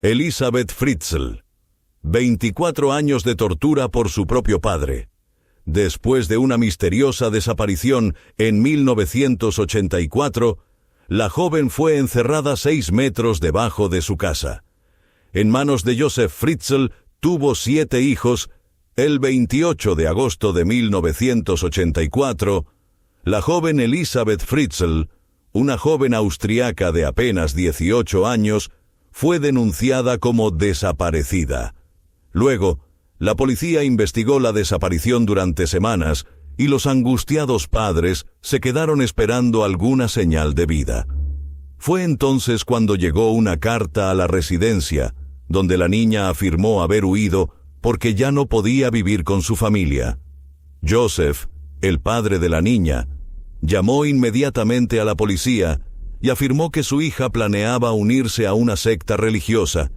Elizabeth Fritzl. 24 años de tortura por su propio padre. Después de una misteriosa desaparición en 1984, la joven fue encerrada 6 metros debajo de su casa. En manos de Joseph Fritzl tuvo 7 hijos. El 28 de agosto de 1984, la joven Elizabeth Fritzl, una joven austriaca de apenas 18 años, fue denunciada como desaparecida. Luego, la policía investigó la desaparición durante semanas y los angustiados padres se quedaron esperando alguna señal de vida. Fue entonces cuando llegó una carta a la residencia, donde la niña afirmó haber huido porque ya no podía vivir con su familia. Joseph, el padre de la niña, llamó inmediatamente a la policía y afirmó que su hija planeaba unirse a una secta religiosa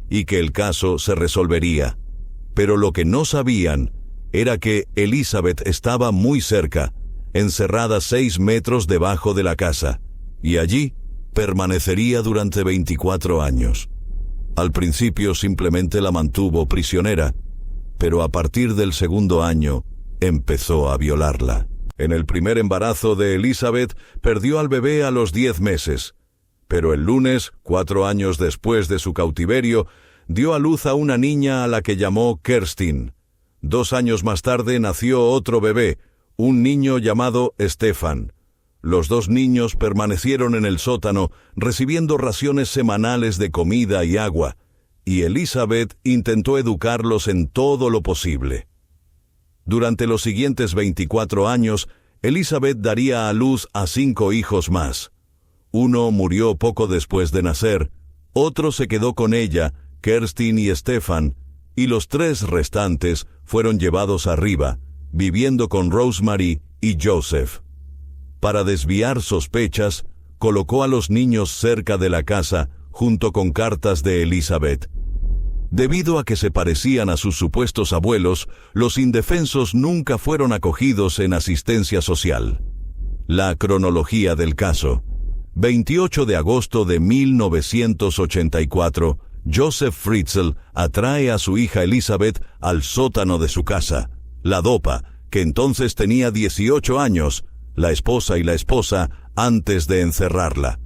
y que el caso se resolvería. Pero lo que no sabían era que Elizabeth estaba muy cerca, encerrada 6 metros debajo de la casa, y allí permanecería durante 24 años. Al principio simplemente la mantuvo prisionera, pero a partir del segundo año empezó a violarla. En el primer embarazo de Elizabeth perdió al bebé a los 10 meses, pero el lunes, 4 años después de su cautiverio, dio a luz a una niña a la que llamó Kerstin. 2 años más tarde nació otro bebé, un niño llamado Stefan. Los 2 niños permanecieron en el sótano, recibiendo raciones semanales de comida y agua, y Elizabeth intentó educarlos en todo lo posible. Durante los siguientes 24 años, Elizabeth daría a luz a 5 hijos más. Uno murió poco después de nacer, otro se quedó con ella, Kerstin y Stefan, y los 3 restantes fueron llevados arriba, viviendo con Rosemary y Joseph. Para desviar sospechas, colocó a los niños cerca de la casa, junto con cartas de Elizabeth. Debido a que se parecían a sus supuestos abuelos, los indefensos nunca fueron acogidos en asistencia social. La cronología del caso. 28 de agosto de 1984, Joseph Fritzl atrae a su hija Elizabeth al sótano de su casa. La dopa, que entonces tenía 18 años, la esposa y la esposa, antes de encerrarla.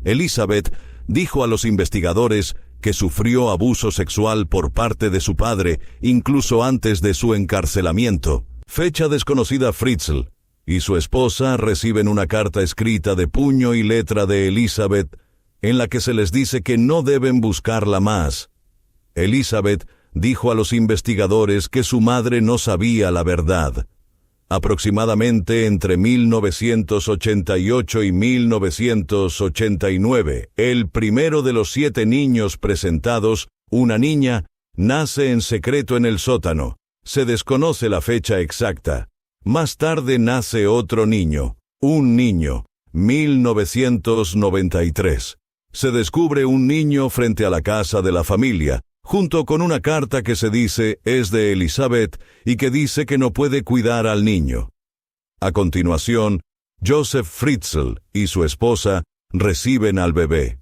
Elizabeth dijo a los investigadores que sufrió abuso sexual por parte de su padre, incluso antes de su encarcelamiento. Fecha desconocida. Fritzl y su esposa reciben una carta escrita de puño y letra de Elizabeth, en la que se les dice que no deben buscarla más. Elizabeth dijo a los investigadores que su madre no sabía la verdad. Aproximadamente entre 1988 y 1989, el primero de los 7 niños presentados, una niña, nace en secreto en el sótano. Se desconoce la fecha exacta. Más tarde nace otro niño, un niño, 1993. Se descubre un niño frente a la casa de la familia, junto con una carta que se dice es de Elizabeth y que dice que no puede cuidar al niño. A continuación, Joseph Fritzl y su esposa reciben al bebé.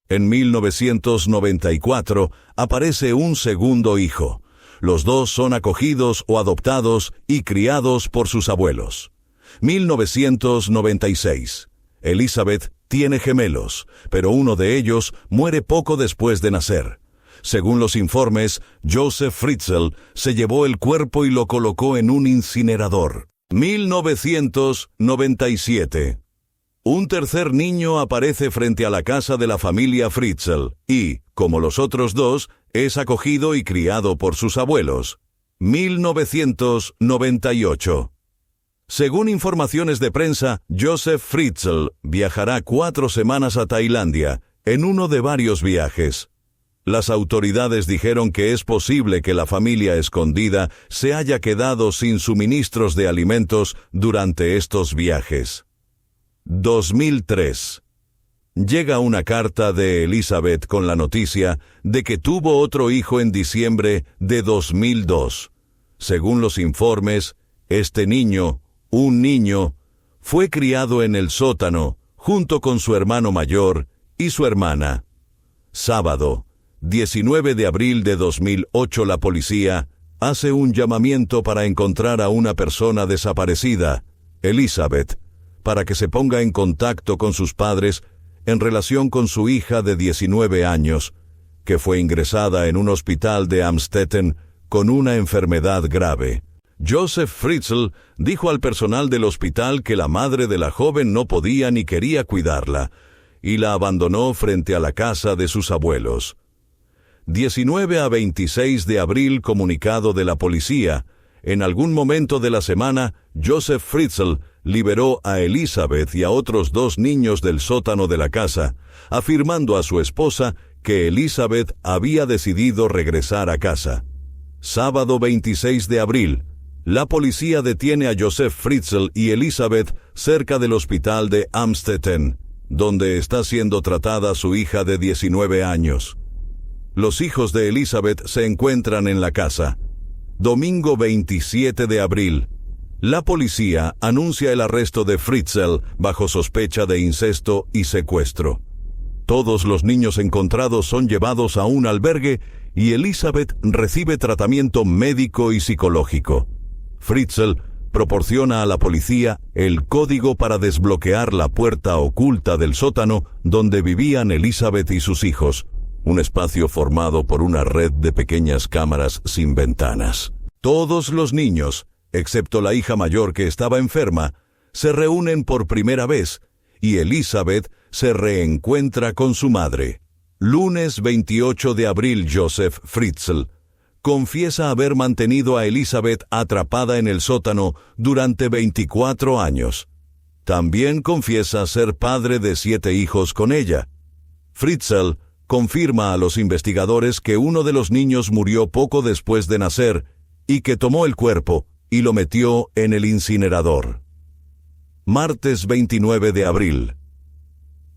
En 1994 aparece un segundo hijo. Los 2 son acogidos o adoptados y criados por sus abuelos. 1996. Elizabeth tiene gemelos, pero uno de ellos muere poco después de nacer. Según los informes, Joseph Fritzl se llevó el cuerpo y lo colocó en un incinerador. 1997. Un tercer niño aparece frente a la casa de la familia Fritzl y, como los otros 2, es acogido y criado por sus abuelos. 1998. Según informaciones de prensa, Joseph Fritzl viajará 4 semanas a Tailandia, en uno de varios viajes. Las autoridades dijeron que es posible que la familia escondida se haya quedado sin suministros de alimentos durante estos viajes. 2003. Llega una carta de Elizabeth con la noticia de que tuvo otro hijo en diciembre de 2002. Según los informes, este niño, un niño, fue criado en el sótano junto con su hermano mayor y su hermana. Sábado, 19 de abril de 2008 la policía hace un llamamiento para encontrar a una persona desaparecida, Elizabeth, para que se ponga en contacto con sus padres en relación con su hija de 19 años, que fue ingresada en un hospital de Amstetten con una enfermedad grave. Joseph Fritzl dijo al personal del hospital que la madre de la joven no podía ni quería cuidarla, y la abandonó frente a la casa de sus abuelos. 19 a 26 de abril, comunicado de la policía. En algún momento de la semana, Joseph Fritzl liberó a Elizabeth y a otros 2 niños del sótano de la casa, afirmando a su esposa que Elizabeth había decidido regresar a casa. Sábado 26 de abril, la policía detiene a Joseph Fritzl y Elizabeth cerca del hospital de Amstetten, donde está siendo tratada su hija de 19 años. Los hijos de Elizabeth se encuentran en la casa. Domingo 27 de abril, la policía anuncia el arresto de Fritzl bajo sospecha de incesto y secuestro. Todos los niños encontrados son llevados a un albergue y Elizabeth recibe tratamiento médico y psicológico. Fritzl proporciona a la policía el código para desbloquear la puerta oculta del sótano donde vivían Elizabeth y sus hijos, un espacio formado por una red de pequeñas cámaras sin ventanas. Todos los niños, excepto la hija mayor que estaba enferma, se reúnen por primera vez y Elizabeth se reencuentra con su madre. Lunes 28 de abril, Joseph Fritzl confiesa haber mantenido a Elizabeth atrapada en el sótano durante 24 años. También confiesa ser padre de 7 hijos con ella. Fritzl confirma a los investigadores que uno de los niños murió poco después de nacer y que tomó el cuerpo y lo metió en el incinerador. Martes 29 de abril.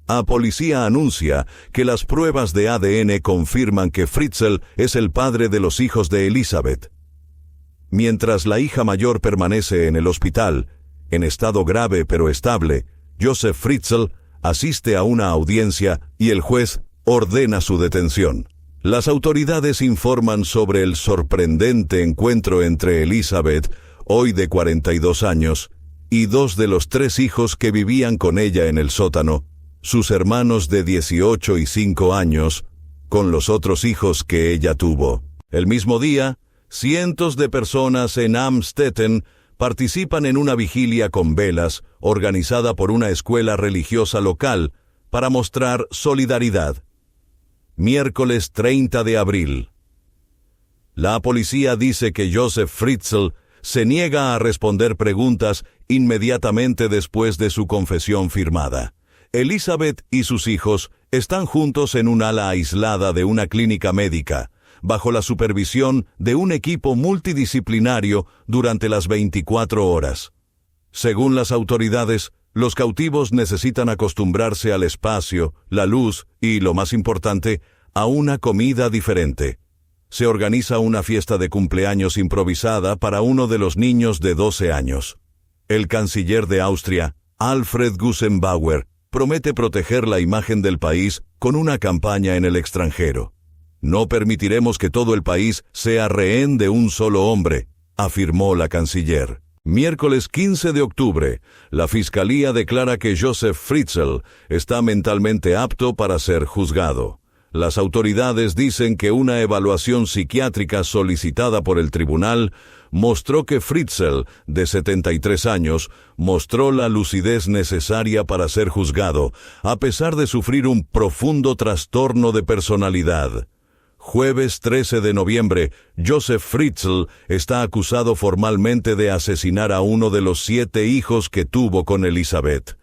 La policía anuncia que las pruebas de ADN confirman que Fritzl es el padre de los hijos de Elizabeth. Mientras la hija mayor permanece en el hospital, en estado grave pero estable, Joseph Fritzl asiste a una audiencia y el juez ordena su detención. Las autoridades informan sobre el sorprendente encuentro entre Elizabeth, hoy de 42 años, y 2 de los 3 hijos que vivían con ella en el sótano, sus hermanos de 18 y 5 años, con los otros hijos que ella tuvo. El mismo día, cientos de personas en Amstetten participan en una vigilia con velas organizada por una escuela religiosa local para mostrar solidaridad. Miércoles 30 de abril. La policía dice que Joseph Fritzl se niega a responder preguntas inmediatamente después de su confesión firmada. Elizabeth y sus hijos están juntos en un ala aislada de una clínica médica, bajo la supervisión de un equipo multidisciplinario durante las 24 horas. Según las autoridades, los cautivos necesitan acostumbrarse al espacio, la luz y, lo más importante, a una comida diferente. Se organiza una fiesta de cumpleaños improvisada para uno de los niños de 12 años. El canciller de Austria, Alfred Gusenbauer, promete proteger la imagen del país con una campaña en el extranjero. No permitiremos que todo el país sea rehén de un solo hombre, afirmó la canciller. Miércoles 15 de octubre, la Fiscalía declara que Joseph Fritzl está mentalmente apto para ser juzgado. Las autoridades dicen que una evaluación psiquiátrica solicitada por el tribunal mostró que Fritzl, de 73 años, mostró la lucidez necesaria para ser juzgado, a pesar de sufrir un profundo trastorno de personalidad. Jueves 13 de noviembre, Joseph Fritzl está acusado formalmente de asesinar a uno de los 7 hijos que tuvo con Elizabeth.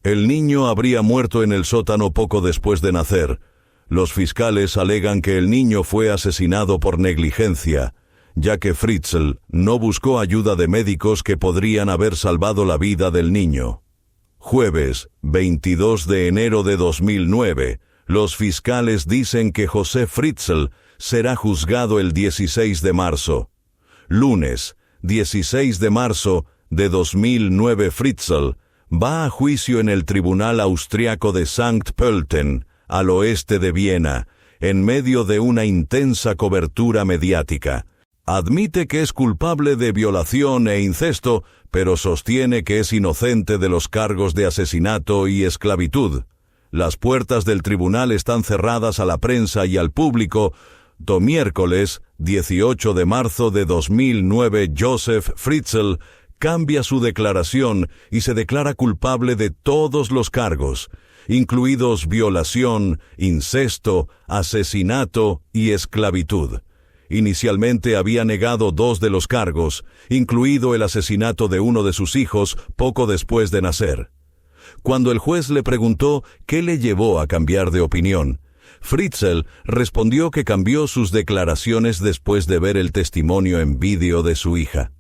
El niño habría muerto en el sótano poco después de nacer. Los fiscales alegan que el niño fue asesinado por negligencia, ya que Fritzl no buscó ayuda de médicos que podrían haber salvado la vida del niño. Jueves 22 de enero de 2009, los fiscales dicen que José Fritzl será juzgado el 16 de marzo. Lunes 16 de marzo de 2009, Fritzl va a juicio en el tribunal austriaco de Sankt Pölten, al oeste de Viena, en medio de una intensa cobertura mediática. Admite que es culpable de violación e incesto, pero sostiene que es inocente de los cargos de asesinato y esclavitud. Las puertas del tribunal están cerradas a la prensa y al público. Miércoles, 18 de marzo de 2009, Joseph Fritzl cambia su declaración y se declara culpable de todos los cargos, incluidos violación, incesto, asesinato y esclavitud. Inicialmente había negado 2 de los cargos, incluido el asesinato de uno de sus hijos poco después de nacer. Cuando el juez le preguntó qué le llevó a cambiar de opinión, Fritzl respondió que cambió sus declaraciones después de ver el testimonio en vídeo de su hija.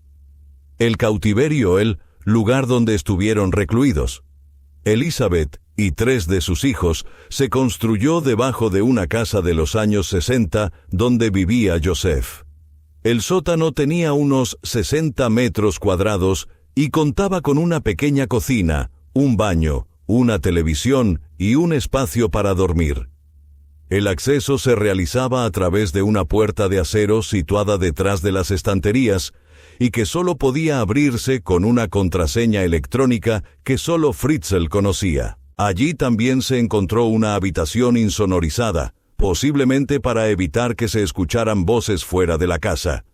El cautiverio, el lugar donde estuvieron recluidos. Elizabeth y 3 de sus hijos se construyó debajo de una casa de los años 60 donde vivía Joseph. El sótano tenía unos 60 metros cuadrados y contaba con una pequeña cocina, un baño, una televisión y un espacio para dormir. El acceso se realizaba a través de una puerta de acero situada detrás de las estanterías y que solo podía abrirse con una contraseña electrónica que solo Fritzl conocía. Allí también se encontró una habitación insonorizada, posiblemente para evitar que se escucharan voces fuera de la casa.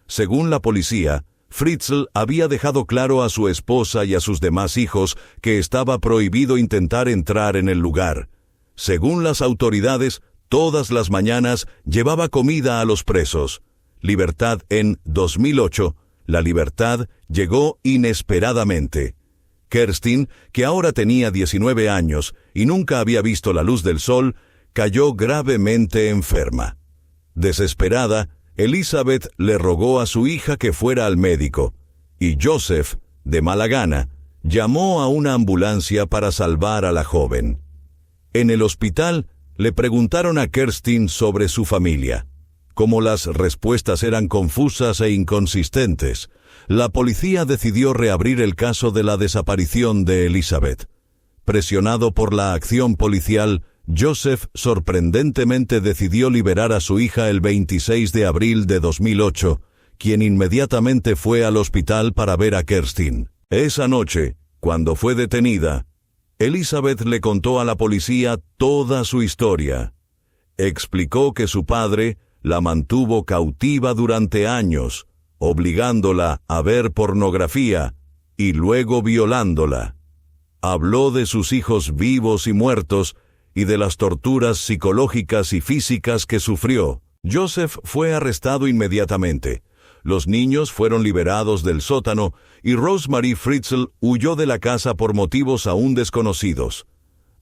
Según la policía, Fritzl había dejado claro a su esposa y a sus demás hijos que estaba prohibido intentar entrar en el lugar. Según las autoridades, todas las mañanas llevaba comida a los presos. Libertad en 2008. La libertad llegó inesperadamente. Kerstin, que ahora tenía 19 años y nunca había visto la luz del sol, cayó gravemente enferma. Desesperada, Elizabeth le rogó a su hija que fuera al médico, y Joseph, de mala gana, llamó a una ambulancia para salvar a la joven. En el hospital, le preguntaron a Kerstin sobre su familia. Como las respuestas eran confusas e inconsistentes, la policía decidió reabrir el caso de la desaparición de Elizabeth. Presionado por la acción policial, Joseph sorprendentemente decidió liberar a su hija el 26 de abril de 2008, quien inmediatamente fue al hospital para ver a Kerstin. Esa noche, cuando fue detenida, Elizabeth le contó a la policía toda su historia. Explicó que su padre la mantuvo cautiva durante años, obligándola a ver pornografía y luego violándola. Habló de sus hijos vivos y muertos y de las torturas psicológicas y físicas que sufrió. Joseph fue arrestado inmediatamente. Los niños fueron liberados del sótano y Rosemary Fritzl huyó de la casa por motivos aún desconocidos.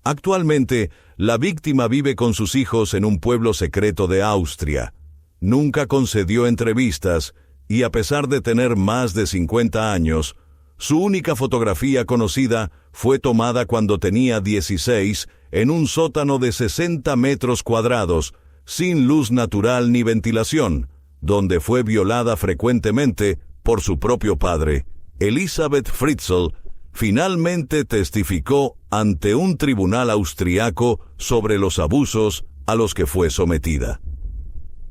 Actualmente, la víctima vive con sus hijos en un pueblo secreto de Austria. Nunca concedió entrevistas y, a pesar de tener más de 50 años, su única fotografía conocida fue tomada cuando tenía 16 en un sótano de 60 metros cuadrados, sin luz natural ni ventilación, donde fue violada frecuentemente por su propio padre. Elizabeth Fritzl finalmente testificó ante un tribunal austriaco sobre los abusos a los que fue sometida.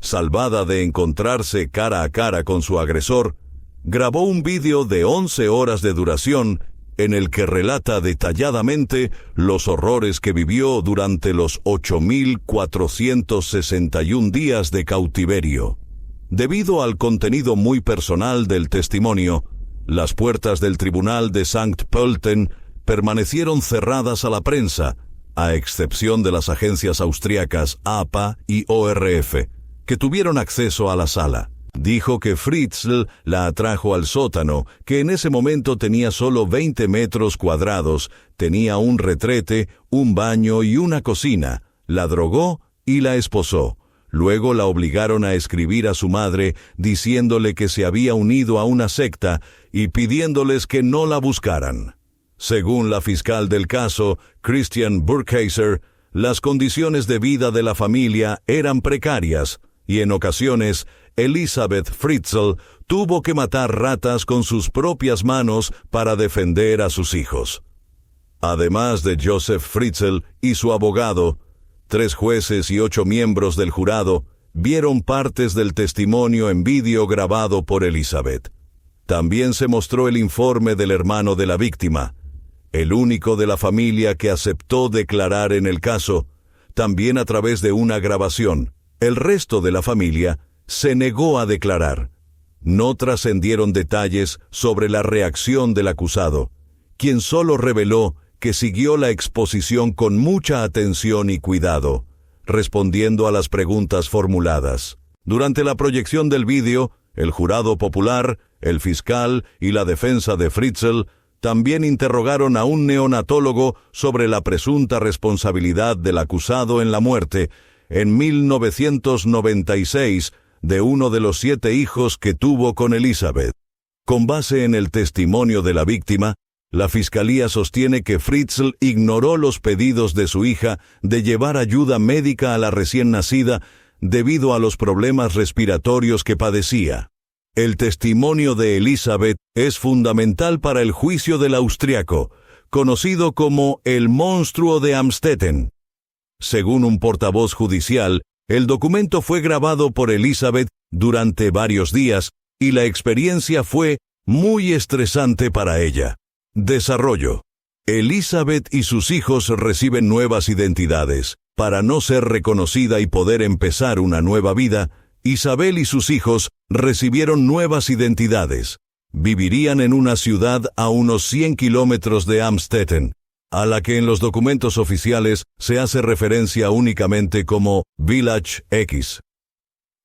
Salvada de encontrarse cara a cara con su agresor, grabó un vídeo de 11 horas de duración en el que relata detalladamente los horrores que vivió durante los 8.461 días de cautiverio. Debido al contenido muy personal del testimonio, las puertas del tribunal de Sankt Pölten permanecieron cerradas a la prensa, a excepción de las agencias austriacas APA y ORF, que tuvieron acceso a la sala. Dijo que Fritzl la atrajo al sótano, que en ese momento tenía solo 20 metros cuadrados, tenía un retrete, un baño y una cocina, la drogó y la esposó. Luego la obligaron a escribir a su madre diciéndole que se había unido a una secta y pidiéndoles que no la buscaran. Según la fiscal del caso, Christian Burkheiser, las condiciones de vida de la familia eran precarias y en ocasiones Elizabeth Fritzl tuvo que matar ratas con sus propias manos para defender a sus hijos. Además de Joseph Fritzl y su abogado, 3 jueces y 8 miembros del jurado vieron partes del testimonio en vídeo grabado por Elizabeth. También se mostró el informe del hermano de la víctima, el único de la familia que aceptó declarar en el caso, también a través de una grabación. El resto de la familia se negó a declarar. No trascendieron detalles sobre la reacción del acusado, quien solo reveló que siguió la exposición con mucha atención y cuidado, respondiendo a las preguntas formuladas. Durante la proyección del vídeo, el jurado popular, el fiscal y la defensa de Fritzl también interrogaron a un neonatólogo sobre la presunta responsabilidad del acusado en la muerte, en 1996, de uno de los 7 hijos que tuvo con Elizabeth. Con base en el testimonio de la víctima, la fiscalía sostiene que Fritzl ignoró los pedidos de su hija de llevar ayuda médica a la recién nacida debido a los problemas respiratorios que padecía. El testimonio de Elizabeth es fundamental para el juicio del austriaco, conocido como el monstruo de Amstetten. Según un portavoz judicial, el documento fue grabado por Elizabeth durante varios días y la experiencia fue muy estresante para ella. Desarrollo. Elizabeth y sus hijos reciben nuevas identidades. Para no ser reconocida y poder empezar una nueva vida, Isabel y sus hijos recibieron nuevas identidades. Vivirían en una ciudad a unos 100 kilómetros de Amstetten, a la que en los documentos oficiales se hace referencia únicamente como Village X.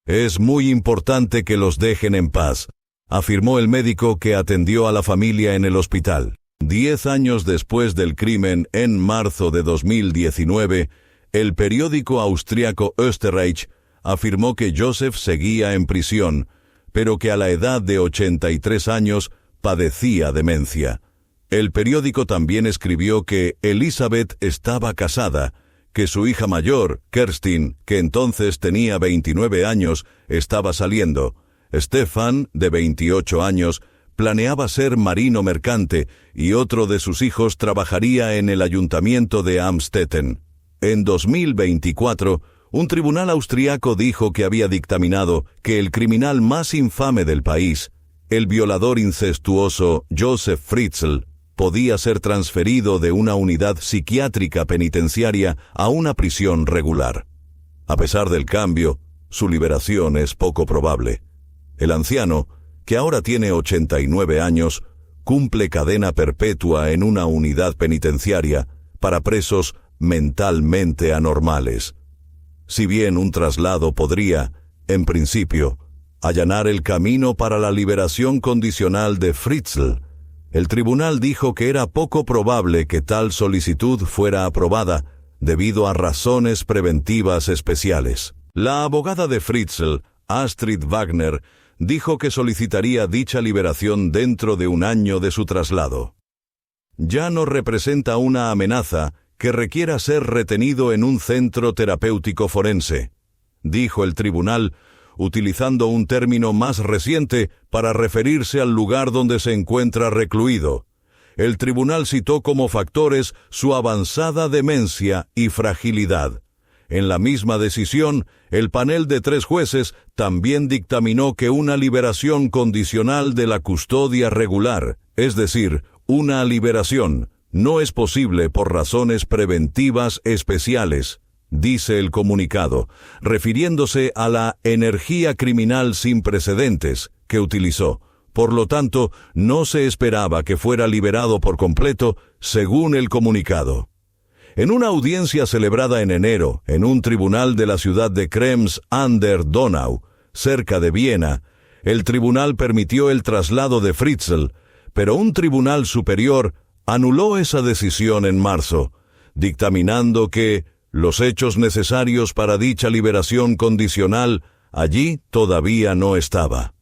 Es muy importante que los dejen en paz, afirmó el médico que atendió a la familia en el hospital. 10 años después del crimen, en marzo de 2019, el periódico austriaco Österreich afirmó que Joseph seguía en prisión, pero que a la edad de 83 años padecía demencia. El periódico también escribió que Elizabeth estaba casada, que su hija mayor, Kerstin, que entonces tenía 29 años, estaba saliendo. Stefan, de 28 años, planeaba ser marino mercante y otro de sus hijos trabajaría en el ayuntamiento de Amstetten. En 2024, un tribunal austriaco dijo que había dictaminado que el criminal más infame del país, el violador incestuoso Joseph Fritzl, podía ser transferido de una unidad psiquiátrica penitenciaria a una prisión regular. A pesar del cambio, su liberación es poco probable. El anciano, que ahora tiene 89 años, cumple cadena perpetua en una unidad penitenciaria para presos mentalmente anormales. Si bien un traslado podría, en principio, allanar el camino para la liberación condicional de Fritzl, el tribunal dijo que era poco probable que tal solicitud fuera aprobada debido a razones preventivas especiales. La abogada de Fritzl, Astrid Wagner, dijo que solicitaría dicha liberación dentro de un año de su traslado. Ya no representa una amenaza que requiera ser retenido en un centro terapéutico forense, dijo el tribunal, utilizando un término más reciente para referirse al lugar donde se encuentra recluido. El tribunal citó como factores su avanzada demencia y fragilidad. En la misma decisión, el panel de 3 jueces también dictaminó que una liberación condicional de la custodia regular, es decir, una liberación, no es posible por razones preventivas especiales, dice el comunicado, refiriéndose a la energía criminal sin precedentes que utilizó. Por lo tanto, no se esperaba que fuera liberado por completo, según el comunicado. En una audiencia celebrada en enero, en un tribunal de la ciudad de Krems an der Donau, cerca de Viena, el tribunal permitió el traslado de Fritzl, pero un tribunal superior anuló esa decisión en marzo, dictaminando que los hechos necesarios para dicha liberación condicional allí todavía no estaba.